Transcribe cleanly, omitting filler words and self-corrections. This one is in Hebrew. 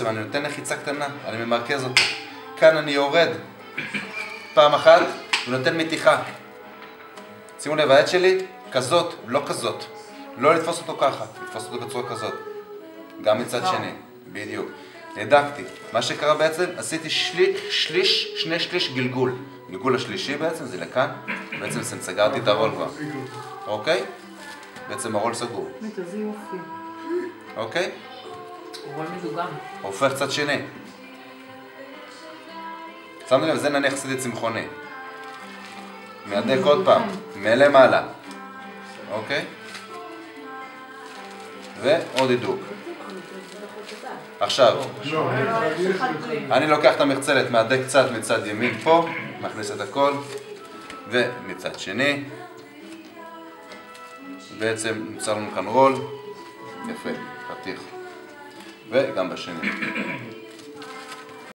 אני נותן לחיצה קטנה, אני ממרכז אותו. כאן אני יורד פעם אחת ונותן מתיחה. שימו לב, היד שלי כזאת, לא כזאת. לא לתפוס אותו ככה, לתפוס אותו בצורה כזאת. גם מצד שני, בדיוק. נדקתי. מה שקרה בעצם, עשיתי שני שליש גלגול. גלגול השלישי בעצם, זה לכאן. בעצם סגרתי את הרול כבר. אוקיי? בעצם הרול סגור. איזה יופי. אוקיי? רול מדוגם. הופך צד שני. שמנו לב, זה נניח עשיתי צמחוני. מהדק עוד פעם, מלמעלה. אוקיי? ועוד הידוק. עכשיו, אני לוקח את המחצלת, מהדק קצת מצד ימין פה, מכניס את הכל, ומצד שני, בעצם נוצר לנו כאן רול, יפה, חתיך, וגם בשני.